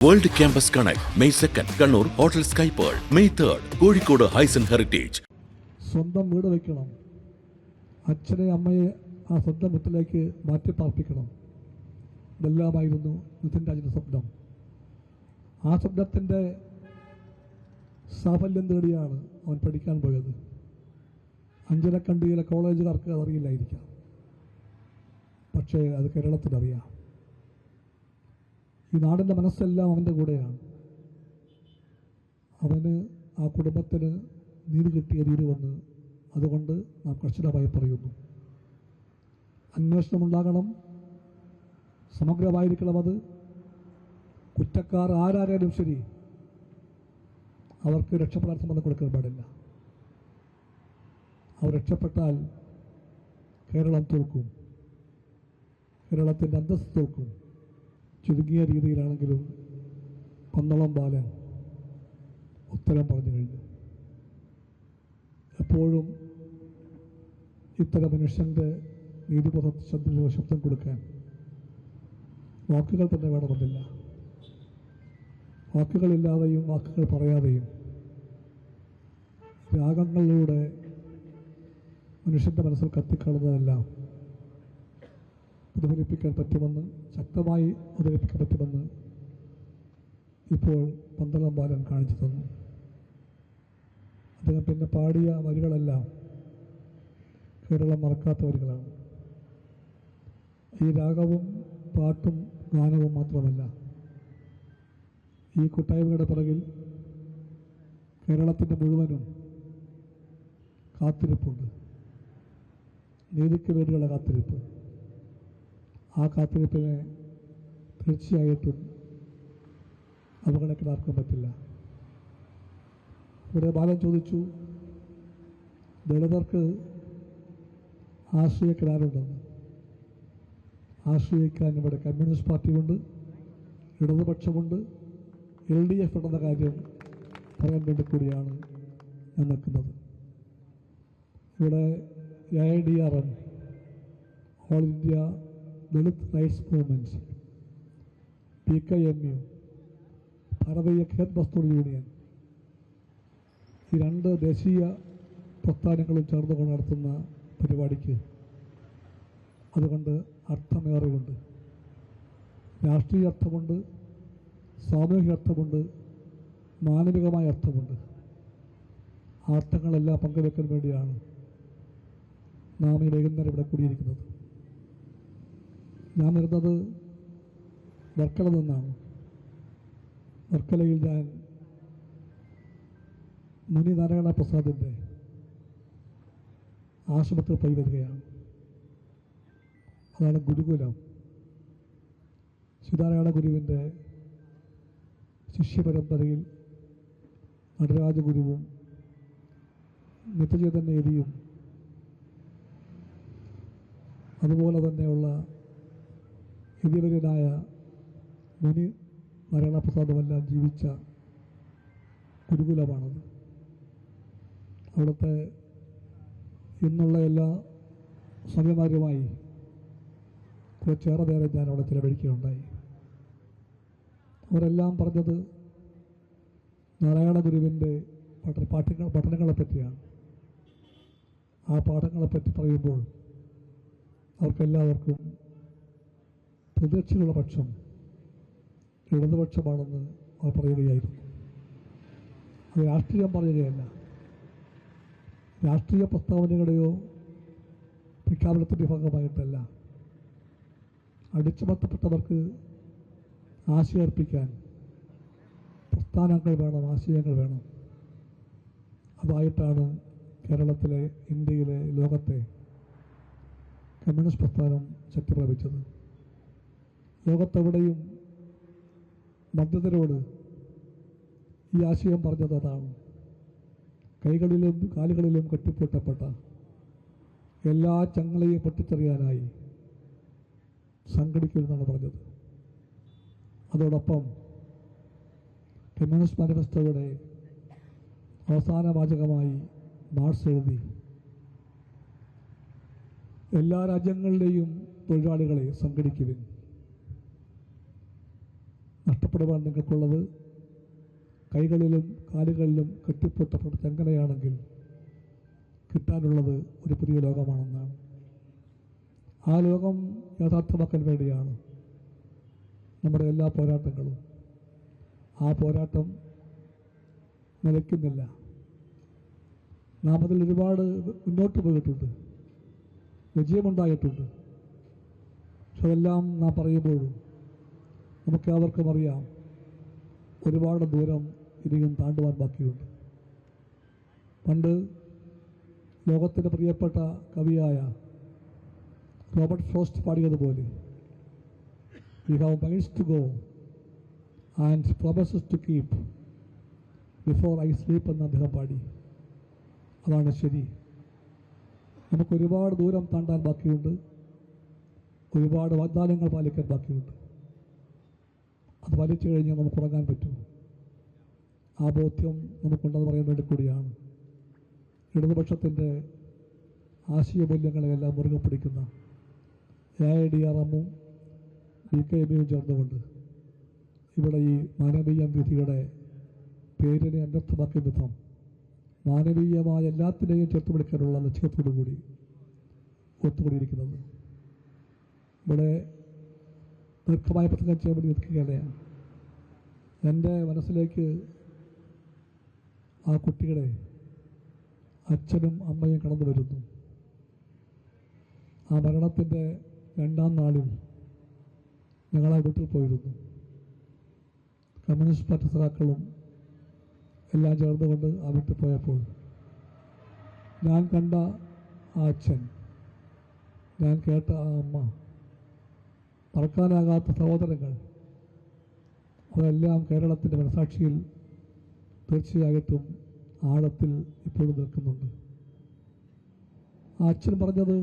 World Campus Connect, May 2nd, Kannur, Hotel Sky Pearl, May 3rd, Kozhikode Hysan Heritage. സ്വന്തം വീട് വയ്ക്കണം, അച്ഛനെ അമ്മയെ ആ സ്വന്തം വീട്ടിലേക്ക് മാറ്റി പാർപ്പിക്കണം. ഇതെല്ലാമായിരുന്നു നിതിൻ രാജിൻ്റെ സ്വപ്നം. ആ സ്വപ്നത്തിൻ്റെ സാഫല്യം തേടിയാണ് അവൻ പഠിക്കാൻ പോയത്. അഞ്ചരക്കണ്ടിയിലെ കോളേജുകാർക്ക് അതറിയില്ലായിരിക്കാം, പക്ഷേ അത് കേരളത്തിനറിയാം. ഈ നാടിൻ്റെ മനസ്സെല്ലാം അവൻ്റെ കൂടെയാണ്. അവന് ആ കുടുംബത്തിന് നീതി കിട്ടിയ തീരുവെന്ന് അതുകൊണ്ട് നാം കർശനമായി പറയുന്നു. അന്വേഷണമുണ്ടാകണം, സമഗ്രമായിരിക്കണം. അത് കുറ്റക്കാർ ആരായാലും ശരി, അവർക്ക് രക്ഷപ്പെടാൻ സംബന്ധം കൊടുക്കാൻ പാടില്ല. അവർ രക്ഷപ്പെട്ടാൽ കേരളം തോൽക്കും, കേരളത്തിൻ്റെ അന്തസ്സ് തോൽക്കും. ചുരുങ്ങിയ രീതിയിലാണെങ്കിലും പന്തളം ബാലൻ ഉത്തരം പറഞ്ഞു കഴിഞ്ഞു. എപ്പോഴും ഇത്തരം മനുഷ്യൻ്റെ നീതിബോധ ശബ്ദം കൊടുക്കാൻ വാക്കുകൾ തന്നെ വേണമെന്നില്ല. വാക്കുകളില്ലാതെയും വാക്കുകൾ പറയാതെയും രാഗങ്ങളിലൂടെ മനുഷ്യൻ്റെ മനസ്സിൽ കത്തിക്കളഞ്ഞതെല്ലാം പ്രതിഫലിപ്പിക്കാൻ പറ്റുമെന്ന്, ശക്തമായി അവതരിപ്പിക്കാൻ പറ്റുമെന്ന് ഇപ്പോൾ പന്തളം ബാലൻ കാണിച്ചു തന്നു. അദ്ദേഹം പിന്നെ പാടിയ വരികളെല്ലാം കേരളം മറക്കാത്ത വരികളാണ്. ഈ രാഗവും പാട്ടും ഗാനവും മാത്രമല്ല, ഈ കൂട്ടായ്മയുടെ പുറകിൽ കേരളത്തിൻ്റെ മുഴുവനും കാത്തിരിപ്പുണ്ട്. നീതിക്ക് വേണ്ടിയുള്ള കാത്തിരിപ്പ്. ആ കാത്തിരിപ്പിനെ തീർച്ചയായിട്ടും അവഗണിക്കാനാർക്കും പറ്റില്ല. ഇവിടെ ബാലൻ ചോദിച്ചു, ദളിതർക്ക് ആശ്രയിക്കാനുണ്ടെന്ന്. ആശ്രയിക്കാൻ ഇവിടെ കമ്മ്യൂണിസ്റ്റ് പാർട്ടിയുണ്ട്, ഇടതുപക്ഷമുണ്ട്, LDF ഉണ്ടെന്ന കാര്യം പറയാൻ വേണ്ടി കൂടിയാണ് ഞാൻ നിൽക്കുന്നത്. ഇവിടെ AIDRM, all India Dalit rights movements, PKMU, ഭാരതീയ ഖേത് മസ്ദൂർ യൂണിയൻ, ഈ രണ്ട് ദേശീയ പ്രസ്ഥാനങ്ങളും ചേർന്നുകൊണ്ട് നടത്തുന്ന പരിപാടിക്ക് അതുകൊണ്ട് അർത്ഥമേറെയുണ്ട്. രാഷ്ട്രീയ അർത്ഥമുണ്ട്, സാമൂഹിക അർത്ഥമുണ്ട്, മാനവികമായ അർത്ഥമുണ്ട്. ആ അർത്ഥങ്ങളെല്ലാം പങ്കുവെക്കാൻ വേണ്ടിയാണ് നാം ഈ വൈകുന്നേരം ഇവിടെ കൂടിയിരിക്കുന്നത്. ഞാൻ വരുന്നത് വർക്കല നിന്നാണ്. വർക്കലയിൽ ഞാൻ മുനി നാരായണ പ്രസാദിൻ്റെ ആശ്രമത്തിൽ പോയി വരികയാണ്. അതാണ് ഗുരുകുലം. ശ്രീനാരായണ ഗുരുവിൻ്റെ ശിഷ്യപരമ്പരയിൽ നടരാജ ഗുരുവും നിത്യചൈതന്യരിയും അതുപോലെ തന്നെയുള്ള ഇതിവര്യനായ മുനി നാരായണ പ്രസാദുമെല്ലാം ജീവിച്ച ഗുരുകുലമാണത്. അവിടുത്തെ ഇന്നുള്ള എല്ലാ സമയമാരുമായി കുറച്ചേറെ നേരം ഞാൻ അവിടെ ചിലവഴിക്കുകയുണ്ടായി. അവരെല്ലാം പറഞ്ഞത് നാരായണ ഗുരുവിൻ്റെ പഠനങ്ങളെ പറ്റിയാണ്. ആ പാഠങ്ങളെപ്പറ്റി പറയുമ്പോൾ അവർക്കെല്ലാവർക്കും പ്രതീക്ഷയുള്ള പക്ഷം ഇടതുപക്ഷമാണെന്ന് അവർ പറയുകയായിരുന്നു. അത് രാഷ്ട്രീയം പറയുകയല്ല, രാഷ്ട്രീയ പ്രസ്താവനകളുടെയോ പ്രഖ്യാപനത്തിൻ്റെ ഭാഗമായിട്ടല്ല. അടിച്ചമർത്തപ്പെട്ടവർക്ക് ആശയർപ്പിക്കാൻ പ്രസ്ഥാനങ്ങൾ വേണം, ആശയങ്ങൾ വേണം. അതായിട്ടാണ് കേരളത്തിലെ, ഇന്ത്യയിലെ, ലോകത്തെ കമ്മ്യൂണിസ്റ്റ് പ്രസ്ഥാനം ശക്തി പ്രാപിച്ചത്. ലോകത്തെവിടെയും മദ്യതരോട് ഈ ആശയം പറഞ്ഞത് അതാണ്. കൈകളിലും കാലുകളിലും കെട്ടിപ്പൂട്ടപ്പെട്ട എല്ലാ ചങ്ങളെയും പൊട്ടിച്ചെറിയാനായി സംഘടിക്കുമെന്നാണ് പറഞ്ഞത്. അതോടൊപ്പം കമ്മ്യൂണിസ്റ്റ് മാനിഫെസ്റ്റോയുടെ അവസാന വാചകമായി മാർക്സ് എഴുതി, എല്ലാ രാജ്യങ്ങളുടെയും തൊഴിലാളികളെ സംഘടിക്കുവിൻ, നഷ്ടപ്പെടുവാൻ നിങ്ങൾക്കുള്ളത് കൈകളിലും കാലുകളിലും കെട്ടിപ്പൊട്ടപ്പെട്ട ചെങ്കലയാണെങ്കിൽ കിട്ടാനുള്ളത് ഒരു പുതിയ ലോകമാണെന്നാണ്. ആ ലോകം യാഥാർത്ഥ്യമാക്കാൻ വേണ്ടിയാണ് നമ്മുടെ എല്ലാ പോരാട്ടങ്ങളും. ആ പോരാട്ടം നിലയ്ക്കുന്നില്ല. നാം അതിൽ ഒരുപാട് മുന്നോട്ട് പോയിട്ടുണ്ട്, വിജയമുണ്ടായിട്ടുണ്ട്. പക്ഷെ അതെല്ലാം നാം പറയുമ്പോഴും നമുക്ക് അവർക്കും അറിയാം ഒരുപാട് ദൂരം ഇനിയും താണ്ടുവാൻ ബാക്കിയുണ്ട്. പണ്ട് ലോകത്തിൻ്റെ പ്രിയപ്പെട്ട കവിയായ റോബർട്ട് ഫ്രോസ്റ്റ് പാടിയതുപോലെ we have miles to go and promises to keep before I sleep എന്ന് അദ്ദേഹം പാടി. അതാണ് ശരി. നമുക്കൊരുപാട് ദൂരം താണ്ടാൻ ബാക്കിയുണ്ട്, ഒരുപാട് വാഗ്ദാനങ്ങൾ പാലിക്കാൻ ബാക്കിയുണ്ട്. അത് പാലിച്ചു കഴിഞ്ഞാൽ നമുക്ക് ഉറങ്ങാൻ പറ്റും. ആ ബോധ്യം നമുക്കുണ്ടെന്ന് പറയാൻ വേണ്ടി കൂടിയാണ് ഇടതുപക്ഷത്തിൻ്റെ ആശയമൂല്യങ്ങളെയെല്ലാം മുറുകെ പിടിക്കുന്ന AIDRM-ഉം BKM-ഉം ചേർന്നുകൊണ്ട് ഇവിടെ ഈ മാനവീയ വിധിയുടെ പേരിനെ അനർത്ഥമാക്കിയ വിധം മാനവീയമായ എല്ലാത്തിനെയും ചേർത്ത് പിടിക്കാനുള്ള ലക്ഷ്യത്തോടു കൂടി ഒത്തുകൂടിയിരിക്കുന്നത്. ഇവിടെ ദീർഘമായ പ്രസംഗം ചെയ്യാൻ വേണ്ടി നിൽക്കുകയല്ല. എൻ്റെ മനസ്സിലേക്ക് ആ കുട്ടിയുടെ അച്ഛനും അമ്മയും കടന്നു വരുന്നു. ആ മരണത്തിൻ്റെ 2ാം നാളിൽ ഞങ്ങൾ ആ വീട്ടിൽ പോയിരുന്നു. കമ്മ്യൂണിസ്റ്റ് പാർട്ടി സഖാക്കളും എല്ലാം ചേർന്നുകൊണ്ട് ആ വീട്ടിൽ പോയപ്പോൾ ഞാൻ കണ്ട ആ അച്ഛൻ, ഞാൻ കേട്ട ആ അമ്മ, മറക്കാനാകാത്ത സഹോദരങ്ങൾ, അതെല്ലാം കേരളത്തിൻ്റെ മനസാക്ഷിയിൽ തീർച്ചയായിട്ടും ആഴത്തിൽ ഇപ്പോഴും നിൽക്കുന്നുണ്ട്. ആ അച്ഛൻ പറഞ്ഞത്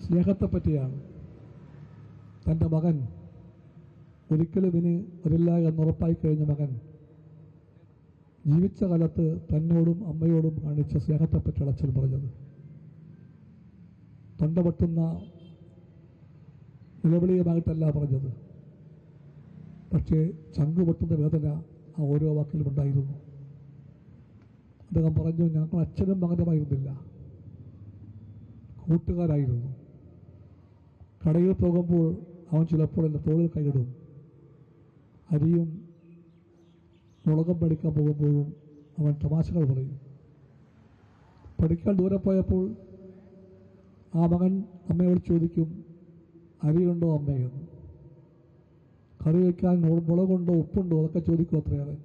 സ്നേഹത്തെപ്പറ്റിയാണ്. തൻ്റെ മകൻ ഒരിക്കലും ഇനി വരില്ല എന്നുറപ്പായി കഴിഞ്ഞ മകൻ ജീവിച്ച കാലത്ത് തന്നോടും അമ്മയോടും കാണിച്ച സ്നേഹത്തെപ്പറ്റിയാണ് അച്ഛൻ പറഞ്ഞത്. തൊണ്ട പൊട്ടുന്ന നിലവിളിയുമായിട്ടല്ല പറഞ്ഞത്, പക്ഷേ ചങ്കു പൊട്ടുന്ന വേദന ആ ഓരോ വാക്കിലും ഉണ്ടായിരുന്നു. അദ്ദേഹം പറഞ്ഞു, ഞങ്ങൾ അച്ഛനും മകനുമായിരുന്നില്ല, കൂട്ടുകാരായിരുന്നു. കടയിൽ പോകുമ്പോൾ അവൻ ചിലപ്പോൾ എൻ്റെ തോളിൽ കൈയിടും. അരിയും മുളകും പഠിക്കാൻ പോകുമ്പോഴും അവൻ തമാശകൾ പറയും. പഠിക്കാൻ ദൂരെ പോയപ്പോൾ ആ മകൻ അമ്മയോട് ചോദിക്കും, അരിയുണ്ടോ അമ്മയെന്ന്. കറി വയ്ക്കാൻ മുളകുണ്ടോ ഉപ്പുണ്ടോ അതൊക്കെ ചോദിക്കും. അത്രയേറെ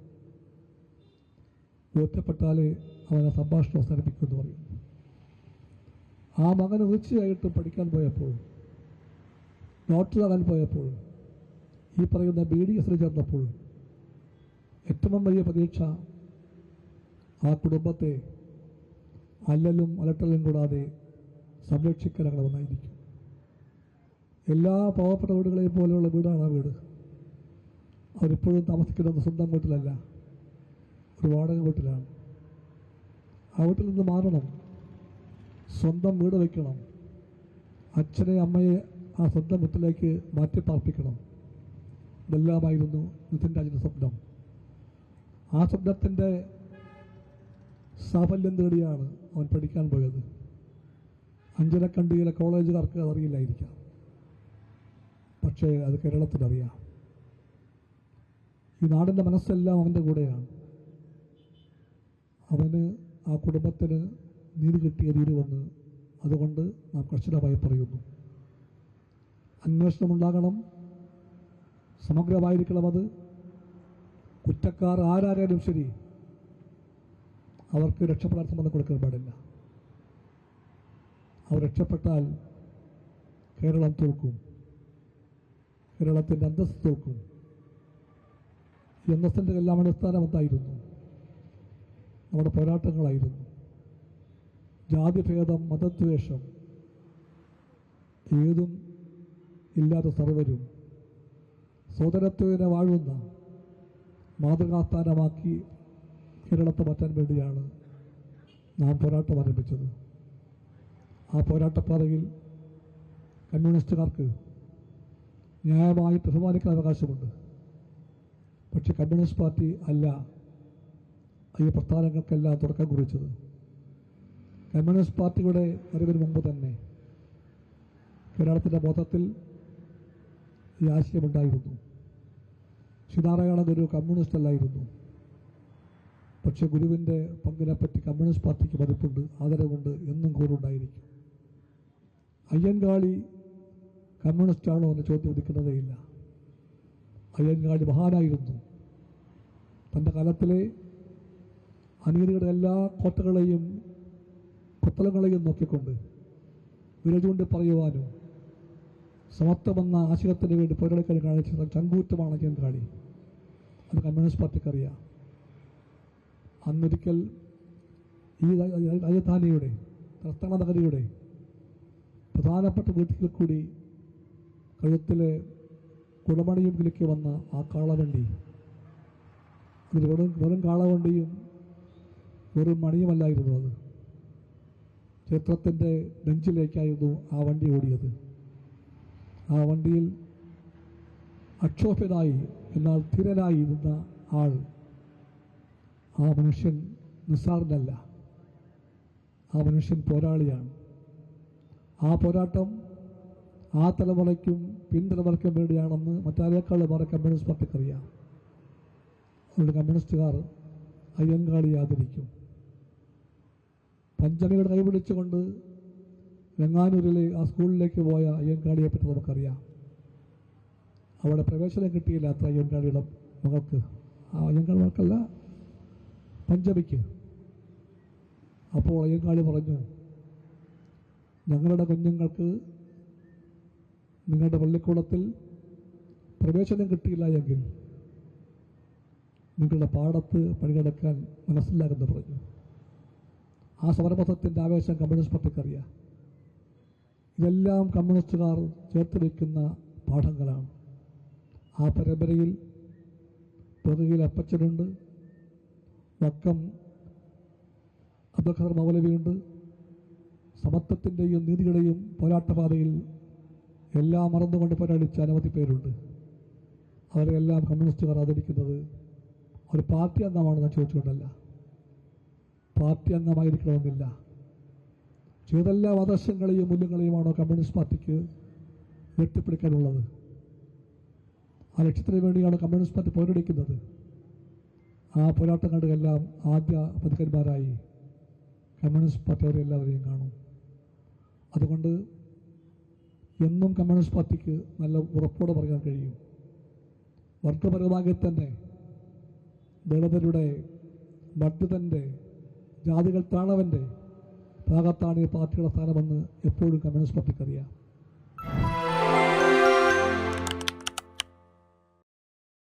ബോധ്യപ്പെട്ടാലേ അവനെ സംഭാഷണം അവസാനിപ്പിക്കുമെന്ന് പറയും. ആ മകന് തീർച്ചയായിട്ടും പഠിക്കാൻ പോയപ്പോൾ, ഡോക്ടറാകാൻ പോയപ്പോൾ, ഈ പറയുന്ന BDS ചേർന്നപ്പോൾ ഏറ്റവും വലിയ പ്രതീക്ഷ ആ കുടുംബത്തെ അല്ലലും അലട്ടലും കൂടാതെ സംരക്ഷിക്കാനാകണമെന്നായിരിക്കും. എല്ലാ പാവപ്പെട്ട വീടുകളെയും പോലെയുള്ള വീടാണ് ആ വീട്. അവരിപ്പോഴും താമസിക്കുന്നത് സ്വന്തം വീട്ടിലല്ല, ഒരു വാടക വീട്ടിലാണ്. ആ വീട്ടിൽ നിന്ന് മാറണം, സ്വന്തം വീട് വയ്ക്കണം, അച്ഛനെ അമ്മയെ ആ സ്വന്തം വീട്ടിലേക്ക് മാറ്റിപ്പാർപ്പിക്കണം. ഇതെല്ലാമായിരുന്നു നിതിൻ രാജിൻ്റെ സ്വപ്നം. ആ സ്വപ്നത്തിൻ്റെ സാഫല്യം തേടിയാണ് അവൻ പഠിക്കാൻ പോയത്. അഞ്ചരക്കണ്ടിയിലെ കോളേജുകാർക്ക് അതറിയില്ലായിരിക്കാം, പക്ഷേ അത് കേരളത്തിനറിയാം. ഈ നാടിൻ്റെ മനസ്സെല്ലാം അവൻ്റെ കൂടെയാണ്. അവന് ആ കുടുംബത്തിന് നീതി കിട്ടിയ തീരുവെന്ന് അതുകൊണ്ട് നാം കർശനമായി പറയുന്നു. അന്വേഷണമുണ്ടാകണം, സമഗ്രമായിരിക്കണം. അത് കുറ്റക്കാർ ആരായാലും ശരി, അവർക്ക് രക്ഷപ്പെടാൻ സമ്മതം കൊടുക്കാൻ പാടില്ല. അവർ രക്ഷപ്പെട്ടാൽ കേരളം തോൽക്കും, കേരളത്തിൻ്റെ അന്തസ്സ് തോൽക്കും. ഈ അന്തസ്സിൻ്റെ എല്ലാം അടിസ്ഥാനം എന്തായിരുന്നു? നമ്മുടെ പോരാട്ടങ്ങളായിരുന്നു. ജാതിഭേദം, മതദ്വേഷം ഏതും ഇല്ലാത്ത സർവരും സോദരത്വനെ വാഴുന്ന മാതൃകാസ്ഥാനമാക്കി കേരളത്തെ മാറ്റാൻ വേണ്ടിയാണ് നാം പോരാട്ടം ആരംഭിച്ചത്. ആ പോരാട്ടപ്പാതയിൽ കമ്മ്യൂണിസ്റ്റുകാർക്ക് ന്യായമായി ബഹുമാനിക്കാൻ അവകാശമുണ്ട്. പക്ഷെ കമ്മ്യൂണിസ്റ്റ് പാർട്ടി അല്ല ഈ പ്രസ്ഥാനങ്ങൾക്കെല്ലാം തുടക്കം കുറിച്ചത്. കമ്മ്യൂണിസ്റ്റ് പാർട്ടിയുടെ അറിവിന് മുമ്പ് തന്നെ കേരളത്തിൻ്റെ മൊത്തത്തിൽ ഈ ആശയമുണ്ടായിരുന്നു. ശ്രീനാരായണ ഗുരു കമ്മ്യൂണിസ്റ്റ് അല്ലായിരുന്നു. പക്ഷെ ഗുരുവിൻ്റെ പങ്കിനെപ്പറ്റി കമ്മ്യൂണിസ്റ്റ് പാർട്ടിക്ക് മതിപ്പുണ്ട്, ആദരവുണ്ട്, എന്നും കൂറുണ്ടായിരിക്കും. അയ്യൻകാളി കമ്മ്യൂണിസ്റ്റാണോ എന്ന് ചോദ്യം ഉദിക്കുന്നതേയില്ല. അയ്യൻകാളി മഹാനായിരുന്നു. തൻ്റെ കാലത്തിലെ അനീതിയുടെ എല്ലാ കോട്ടകളെയും കൊത്തളങ്ങളെയും നോക്കിക്കൊണ്ട് വിരലുകൊണ്ട് പറയുവാനും സമത്വമെന്ന ആശയത്തിന് വേണ്ടി പോരാളിക്കാൻ കാണിച്ച ചങ്കൂറ്റമാണ് അയ്യൻകാളി. അത് കമ്മ്യൂണിസ്റ്റ് പാർട്ടിക്കറിയാം. അന്നൊരിക്കൽ ഈ രാജധാനിയുടെ തലസ്ഥാന നഗരിയുടെ പ്രധാനപ്പെട്ട വീട്ടിൽ കൂടി കഴുത്തിലെ കുടമണിയും കിലുക്കി വന്ന ആ കാളവണ്ടി, അതിൽ വെറും കാളവണ്ടിയും വെറും മണിയുമല്ലായിരുന്നു. അത് ക്ഷേത്രത്തിൻ്റെ നെഞ്ചിലേക്കായിരുന്നു ആ വണ്ടി ഓടിയത്. ആ വണ്ടിയിൽ അക്ഷോഭ്യനായി എന്നാൽ ധീരനായി നിന്ന ആൾ, ആ മനുഷ്യൻ നിസ്സാരനല്ല. ആ മനുഷ്യൻ പോരാളിയാണ്. ആ പോരാട്ടം ആ തലമുറയ്ക്കും പിൻതലമുറയ്ക്കും വേണ്ടിയാണെന്ന് മറ്റാരേക്കാളും വേറെ കമ്മ്യൂണിസ്റ്റ് പാർട്ടിക്കറിയാം. അതുകൊണ്ട് കമ്മ്യൂണിസ്റ്റുകാർ അയ്യൻകാളിയെ ആദരിക്കും. പഞ്ചമിയുടെ കൈപിടിച്ചുകൊണ്ട് വെങ്ങാനൂരിലെ ആ സ്കൂളിലേക്ക് പോയ അയ്യൻകാളിയെ പറ്റി നമുക്കറിയാം. അവിടെ പ്രവേശനം കിട്ടിയില്ല അത്ര അയ്യൻകാളിയുടെ മകൾക്ക്, ആ അയ്യൻകാളി മകൾക്കല്ല, പഞ്ചമിക്ക്. അപ്പോൾ അയ്യൻകാളി പറഞ്ഞു, ഞങ്ങളുടെ കുഞ്ഞുങ്ങൾക്ക് നിങ്ങളുടെ പള്ളിക്കൂടത്തിൽ പ്രവേശനം കിട്ടിയില്ല എങ്കിൽ നിങ്ങളുടെ പാടത്ത് പണികിടക്കാൻ മനസ്സിലാകുമെന്ന് പറഞ്ഞു. ആ സമരപഥത്തിൻ്റെ ആവേശം കമ്മ്യൂണിസ്റ്റ് പാർട്ടിക്കറിയാം. ഇതെല്ലാം കമ്മ്യൂണിസ്റ്റുകാർ ചേർത്ത് വയ്ക്കുന്ന പാഠങ്ങളാണ്. ആ പരമ്പരയിൽ പുറകിൽ അപ്പച്ചനുണ്ട്, വക്കം അബ്ദുൽ ഖാദർ മൗലവിയുണ്ട്. സമത്വത്തിൻ്റെയും നീതിയുടെയും പോരാട്ടപാതയിൽ എല്ലാം മറന്നുകൊണ്ട് പോരാടിച്ച അനവധി പേരുണ്ട്. അവരെല്ലാം കമ്മ്യൂണിസ്റ്റുകാർ ആദരിക്കുന്നത് ഒരു പാർട്ടി അംഗമാണെന്ന് ചോദിച്ചുകൊണ്ടല്ല. പാർട്ടി അംഗമായിരിക്കണമെന്നില്ല. ഏതെല്ലാം ആദർശങ്ങളെയും മൂല്യങ്ങളെയുമാണോ കമ്മ്യൂണിസ്റ്റ് പാർട്ടിക്ക് വെട്ടിപ്പിടിക്കാനുള്ളത്, ആ ലക്ഷ്യത്തിന് വേണ്ടിയാണ് കമ്മ്യൂണിസ്റ്റ് പാർട്ടി പോരടിക്കുന്നത്. ആ പോരാട്ടങ്ങളുടെ എല്ലാം ആദ്യ പതികന്മാരായി കമ്മ്യൂണിസ്റ്റ് പാർട്ടി അവരെ എല്ലാവരെയും കാണും. അതുകൊണ്ട് എന്നും കമ്മ്യൂണിസ്റ്റ് പാർട്ടിക്ക് നല്ല ഉറപ്പോടെ പറയാൻ കഴിയും, വർഗപരമായി തന്നെ ദളിതരുടെ, ബഡ്ജറ്റൻ്റെ, ജാതികൾ താണവൻ്റെ ഭാഗത്താണ് ഈ പാർട്ടിയുടെ സ്ഥാനമെന്ന് എപ്പോഴും കമ്മ്യൂണിസ്റ്റ് പാർട്ടിക്കറിയാം.